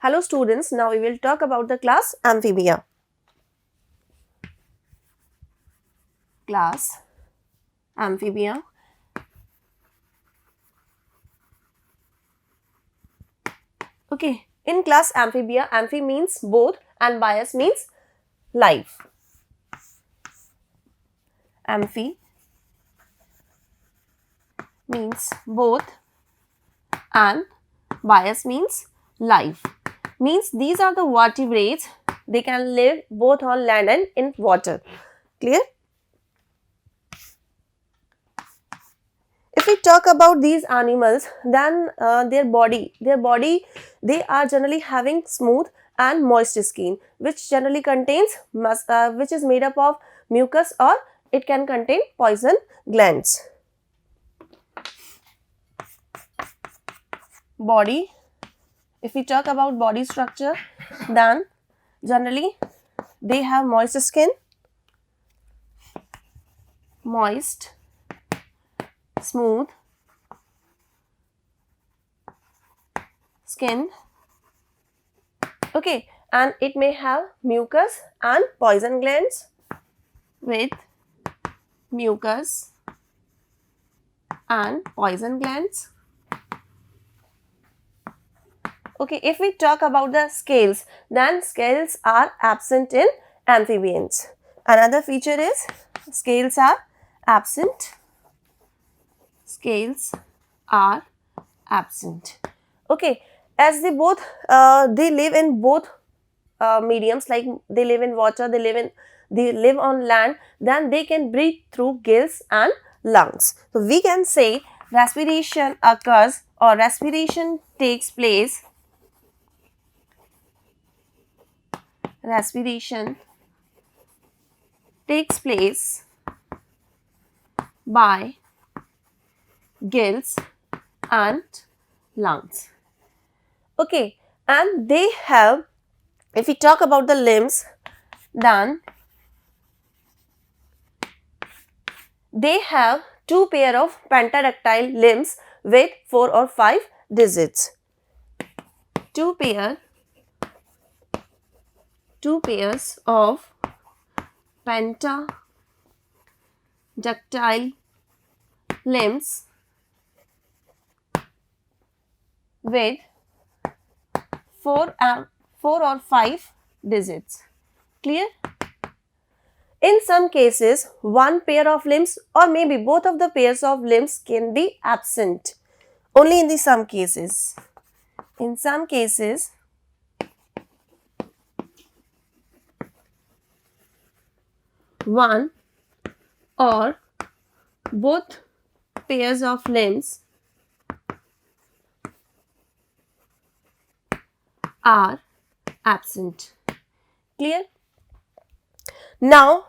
Hello students, now we will talk about the class Amphibia. Class Amphibia. Okay, in class Amphibia, amphi means both and bias means live. Amphi means both and bias means live. Means these are the vertebrates, they can live both on land and in water. Clear? If we talk about these animals, then their body, they are generally having smooth and moist skin, which generally contains, which is made up of mucus, or it can contain poison glands. Body, if we talk about body structure, then generally they have moist skin, moist, smooth skin, okay, and it may have mucus and poison glands with mucus and poison glands. Okay, if we talk about the scales, then scales are absent in amphibians. Another feature is scales are absent. Scales are absent. Okay, as they both they live in both mediums, like they live in water, they live on land, then they can breathe through gills and lungs. So we can say respiration occurs, or respiration takes place. Respiration takes place by gills and lungs. Okay, and they have, if we talk about the limbs, then they have two pair of pentadactyl limbs with 4 or 5 digits. Two pairs of pentadactyl limbs with 4 or 5 digits. Clear? In some cases, one pair of limbs or maybe both of the pairs of limbs can be absent. Only in some cases. In some cases, one or both pairs of limbs are absent. Clear? Now,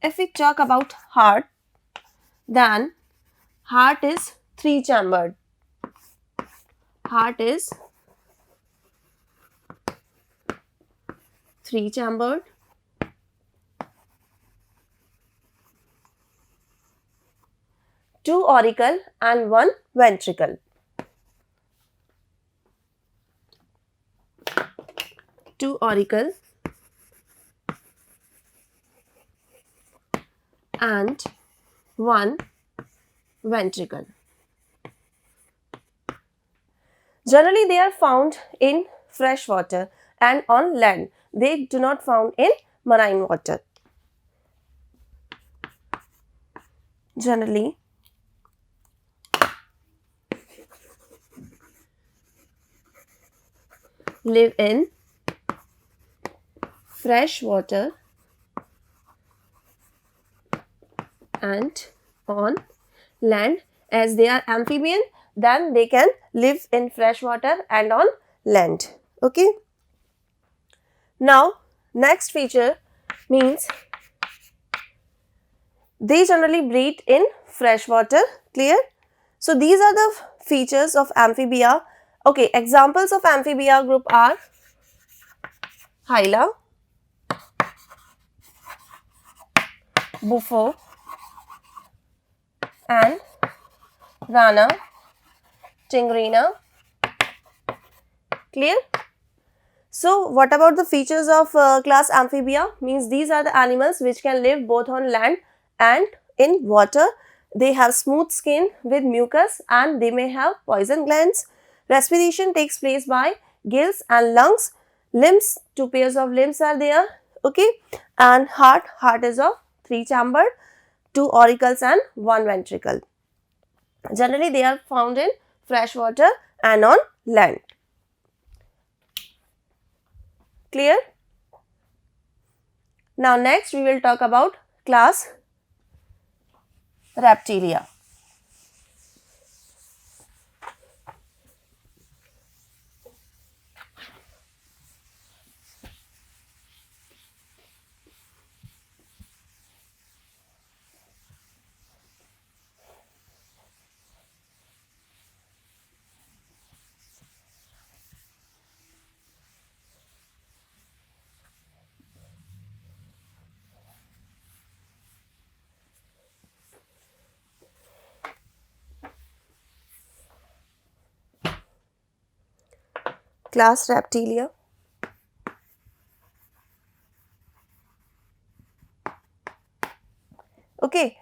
if we talk about heart, then heart is 3-chambered. Heart is 3-chambered. Two auricle and one ventricle. Two auricle and one ventricle. Generally, they are found in fresh water and on land. They do not found in marine water. Generally, live in fresh water and on land. As they are amphibian, then they can live in fresh water and on land. Okay. Now, next feature means they generally breathe in fresh water. Clear? So these are the features of Amphibia. Okay, examples of Amphibia group are Hyla, Bufo, and Rana, Tingrina. Clear? So what about the features of class Amphibia? Means these are the animals which can live both on land and in water. They have smooth skin with mucus and they may have poison glands. Respiration takes place by gills and lungs. Limbs, 2 pairs of limbs are there, okay, and heart is of 3 chambered, 2 auricles and 1 ventricle. Generally they are found in fresh water and on land. Clear? Now next we will talk about class Reptilia. Class Reptilia. Okay,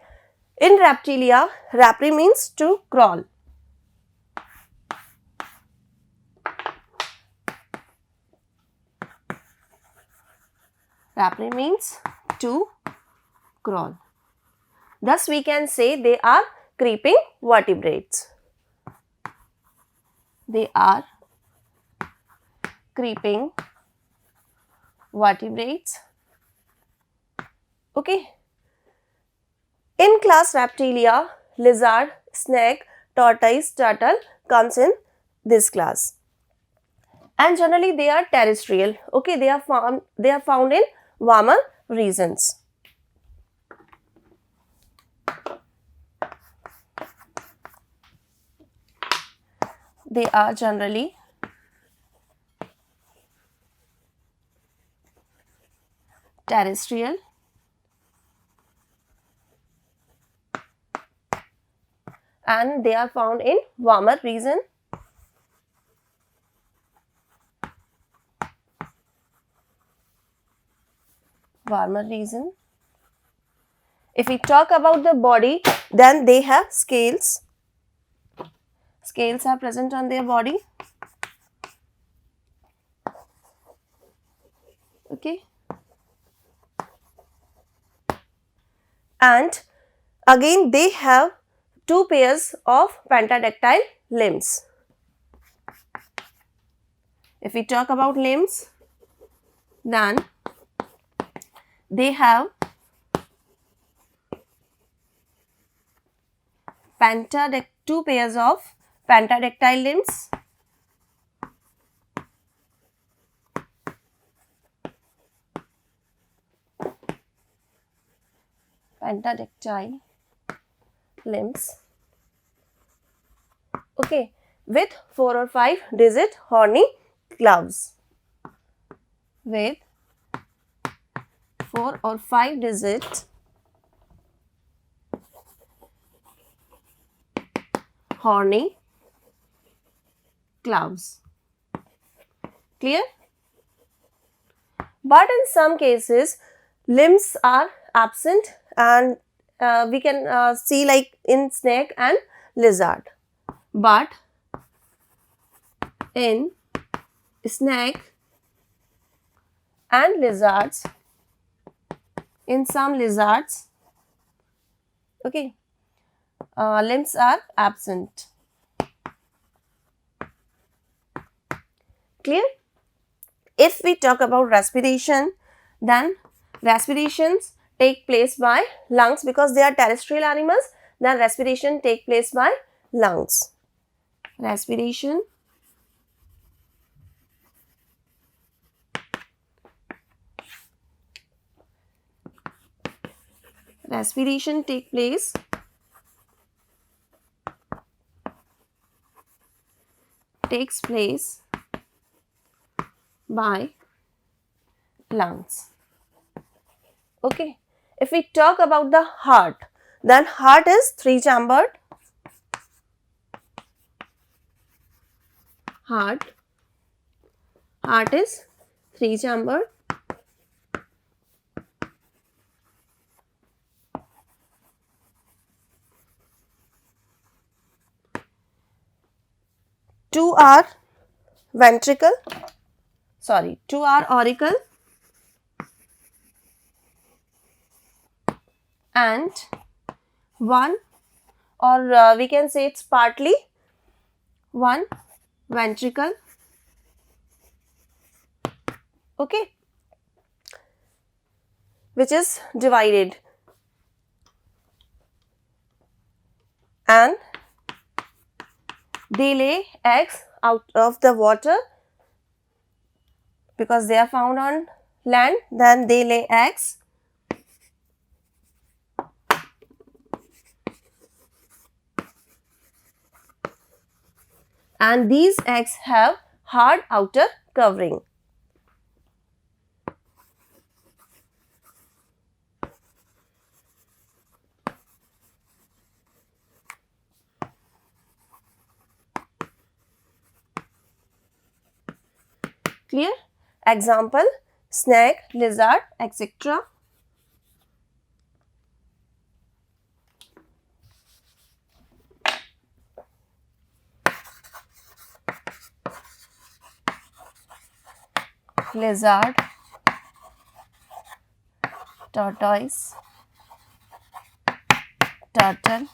in Reptilia, rapri means to crawl. Rapri means to crawl. Thus, we can say they are creeping vertebrates. They are creeping vertebrates. Okay. In class Reptilia, lizard, snake, tortoise, turtle comes in this class. And generally they are terrestrial. Okay, they are found in warmer regions. They are generally terrestrial and they are found in warmer region. If we talk about the body, then they have scales. Scales are present on their body. Okay. And again they have 2 pairs of pentadactyl limbs. If we talk about limbs, then they have 2 pairs of pentadactyl limbs. Pentadactyl limbs. Okay, with 4 or 5 digit horny claws. With 4 or 5 digit horny claws. Clear? But in some cases, limbs are absent and we can see like in snake and lizard. But in snake and lizards, in some lizards, okay, limbs are absent. Clear? If we talk about respiration, then respirations take place by lungs because they are terrestrial animals. Then respiration take place by lungs. Respiration take place by lungs. Okay. If we talk about the heart, then heart is 3 chambered. Heart is 3 chamber. Two are ventricle, sorry, 2 are auricle and 1, or we can say it's partly 1 ventricle. Okay, which is divided, and they lay eggs out of the water because they are found on land. Then they lay eggs and these eggs have hard outer covering. Clear? Example, snake, lizard, etc. Lizard, tortoise, turtle.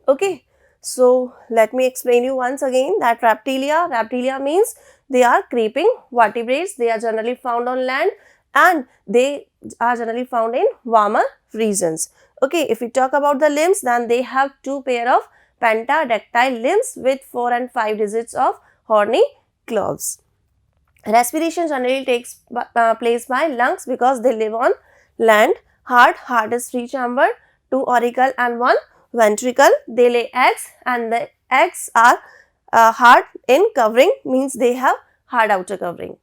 Okay, so let me explain you once again that reptilia means they are creeping vertebrates. They are generally found on land and they are generally found in warmer regions. Okay, if we talk about the limbs, then they have 2 pair of pentadactyl limbs with 4 and 5 digits of horny claws. Respiration generally takes place by lungs because they live on land. Heart is 3 chamber, 2 auricle and 1 ventricle. They lay eggs and the eggs are hard in covering, means they have hard outer covering.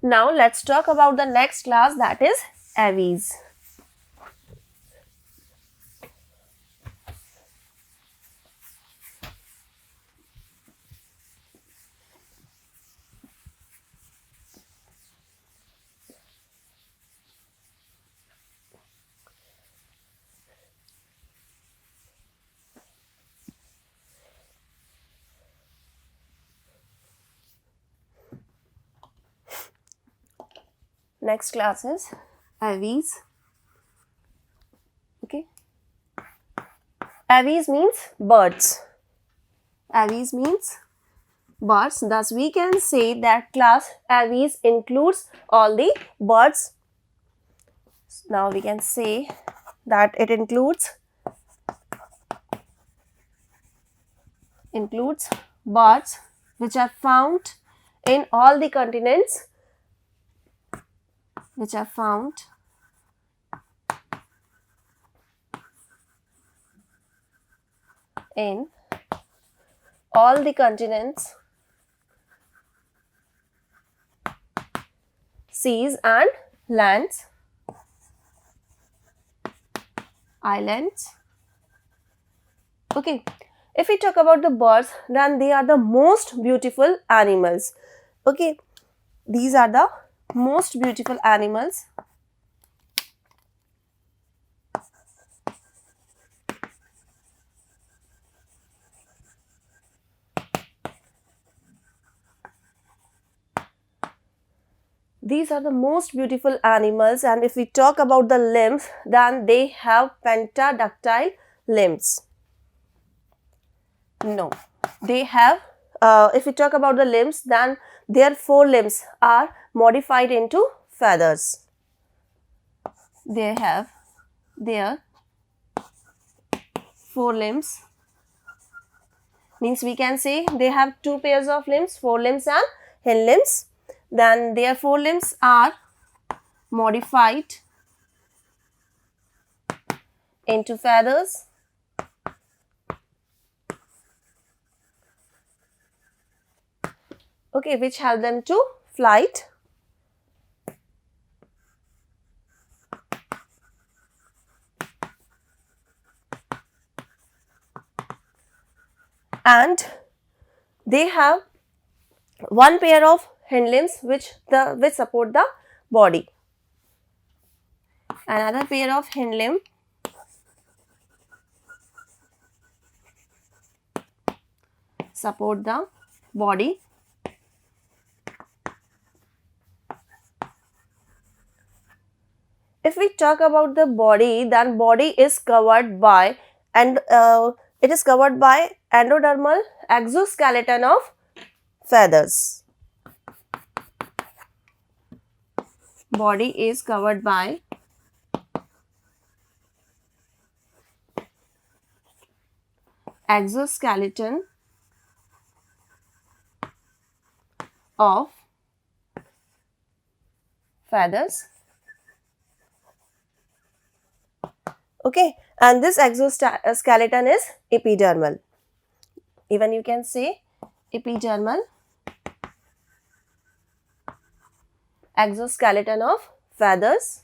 Now let's talk about the next class, that is Aves. Next class is Aves. Okay. Aves means birds. Aves means birds. Thus, we can say that class Aves includes all the birds. Now, we can say that it includes birds which are found in all the continents, in all the continents, seas and lands, islands. Okay, if we talk about the birds, then they are the most beautiful animals. Okay, these are the most beautiful animals. These are the most beautiful animals, and if we talk about the limbs, then they have pentadactyl limbs. No, they have, if we talk about the limbs, then their 4 limbs are modified into feathers. They have their 4 limbs, means we can say they have 2 pairs of limbs, 4 limbs and hind limbs. Then their 4 limbs are modified into feathers. Okay, which help them to flight. And they have one pair of hind limbs which support the body, another pair of hind limb support the body. If we talk about the body, then body is covered by and it is covered by endodermal exoskeleton of feathers. Body is covered by exoskeleton of feathers. Okay, and this exoskeleton is epidermal. Even you can say epidermal exoskeleton of feathers.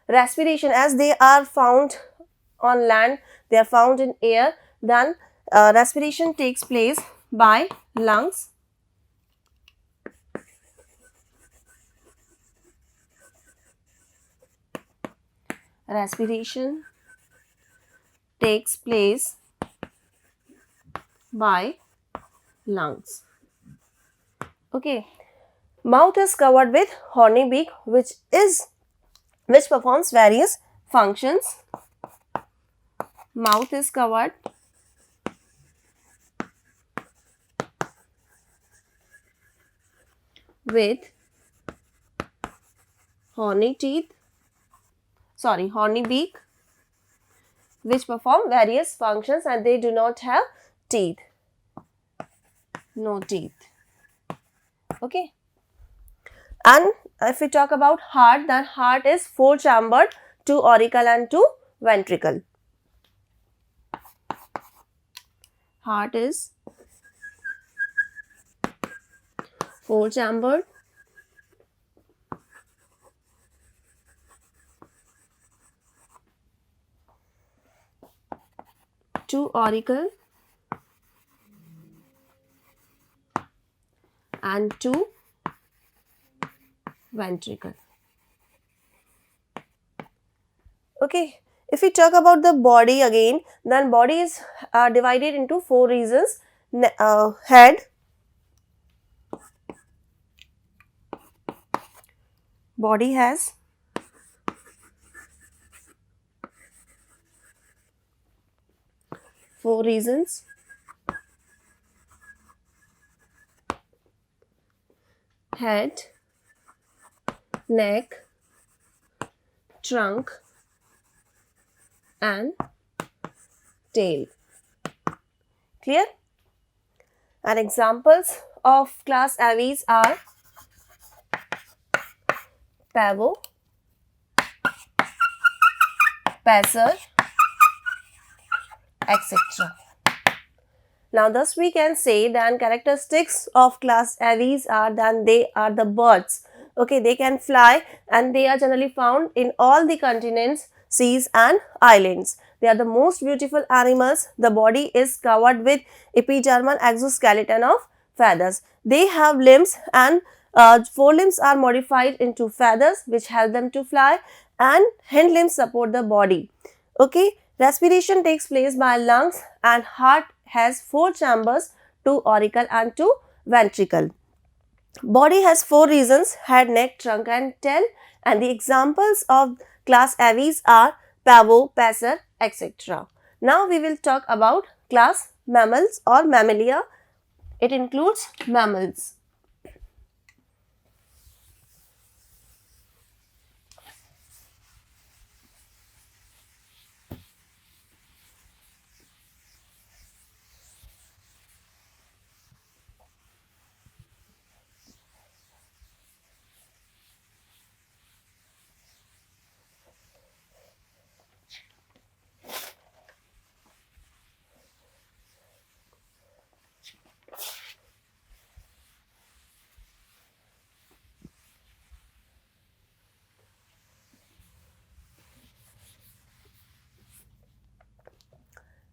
Respiration, as they are found on land, they are found in air, then respiration takes place by lungs. Respiration takes place by lungs. Okay, mouth is covered with horny beak which performs various functions. Mouth is covered with horny beak which perform various functions, and they do not have teeth. No teeth. Okay. And if we talk about heart, then heart is 4-chambered, 2 auricle and 2 ventricle. Heart is 4-chambered, 2 auricle and 2 ventricle. Okay, if we talk about the body again, then body is divided into 4 regions. Head, body has 4 regions. Head, neck, trunk and tail. Clear? And examples of class Aves are pavo, passer, etc. Now thus we can say that characteristics of class Aves are that they are the birds. Okay, they can fly and they are generally found in all the continents, seas and islands. They are the most beautiful animals. The body is covered with epidermal exoskeleton of feathers. They have limbs and forelimbs are modified into feathers which help them to fly, and hind limbs support the body. Okay, respiration takes place by lungs, and heart has 4 chambers, 2 auricle and 2 ventricle. Body has 4 regions: head, neck, trunk and tail, and the examples of class Aves are pavo, passer, etc. Now we will talk about class mammals or Mammalia. It includes mammals.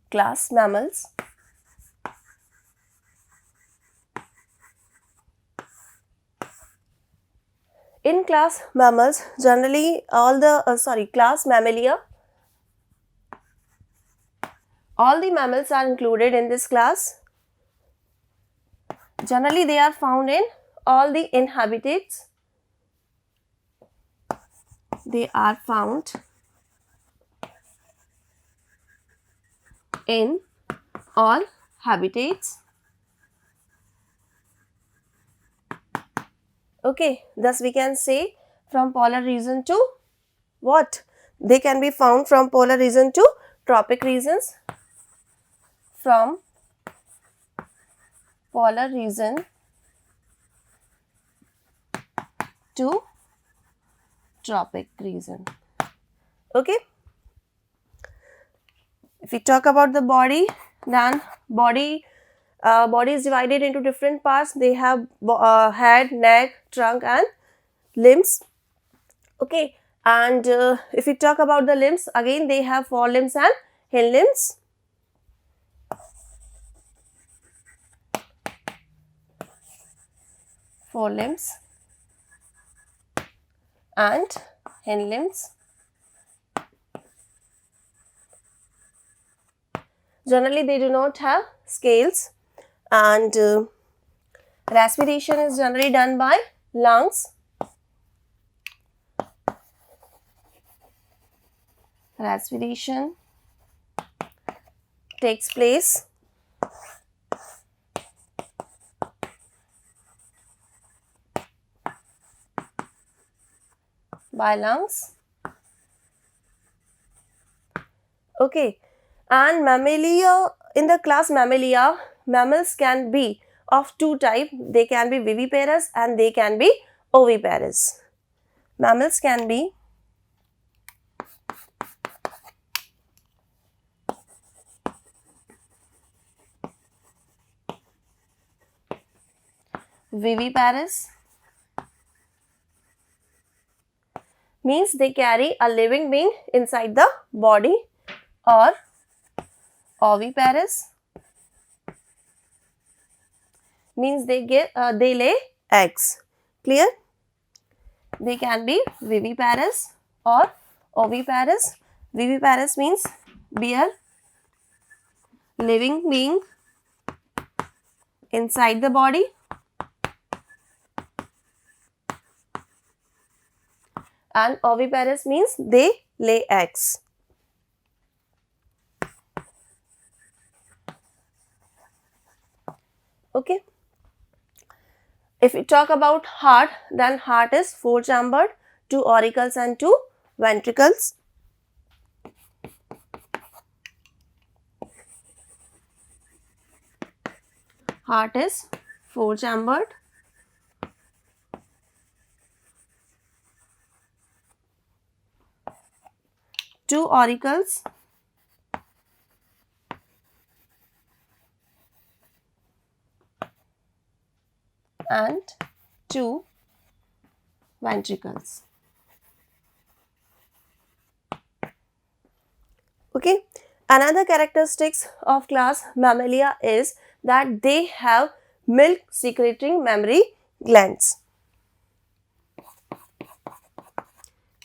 Class mammals. class mammals, generally all the class Mammalia, all the mammals are included in this class. Generally they are found in all the inhabitants. They are found in all habitats. Okay, thus we can say from polar region to what? They can be found from polar region to tropic regions. From polar region to tropic region. Okay. If we talk about the body, then body is divided into different parts. They have head, neck, trunk and limbs. Okay, and if we talk about the limbs, again they have forelimbs and hind limbs. Forelimbs and hind limbs. Generally they do not have scales, and respiration is generally done by lungs. Respiration takes place by lungs. Okay, and Mammalia, in the class Mammalia, mammals can be of two types. They can be viviparous and they can be oviparous. Mammals can be viviparous, means they carry a living being inside the body, or oviparous means they lay eggs. Clear? They can be viviparous or oviparous. Viviparous means bear living being inside the body, and oviparous means they lay eggs. Okay. If we talk about heart, then heart is four chambered, two auricles and two ventricles. Heart is four chambered. Two auricles and two ventricles. Okay. Another characteristics of class Mammalia is that they have milk secreting mammary glands.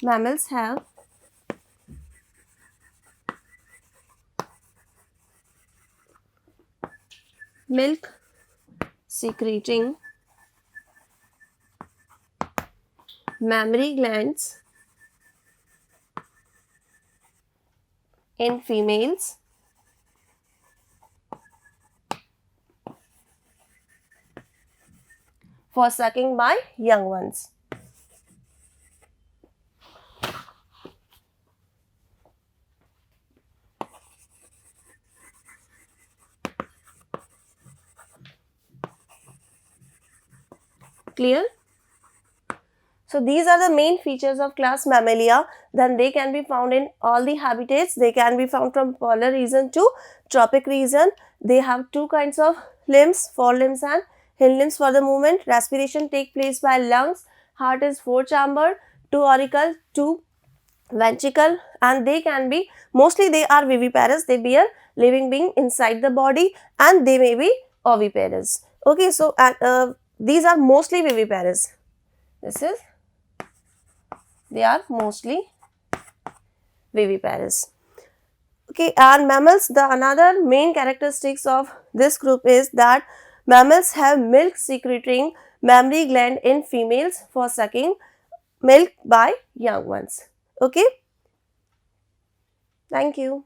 Mammals have milk secreting mammary glands in females for sucking by young ones. Clear? So these are the main features of class Mammalia. Then they can be found in all the habitats. They can be found from polar region to tropic region. They have two kinds of limbs, forelimbs and hind limbs for the movement. Respiration take place by lungs. Heart is four chambered, two auricle, two ventricle, and they can be, mostly they are viviparous. They bear living being inside the body, and they may be oviparous. Okay, so these are mostly viviparous. This is They are mostly viviparous. Okay, and mammals, the another main characteristics of this group is that mammals have milk secreting mammary gland in females for sucking milk by young ones. Okay, thank you.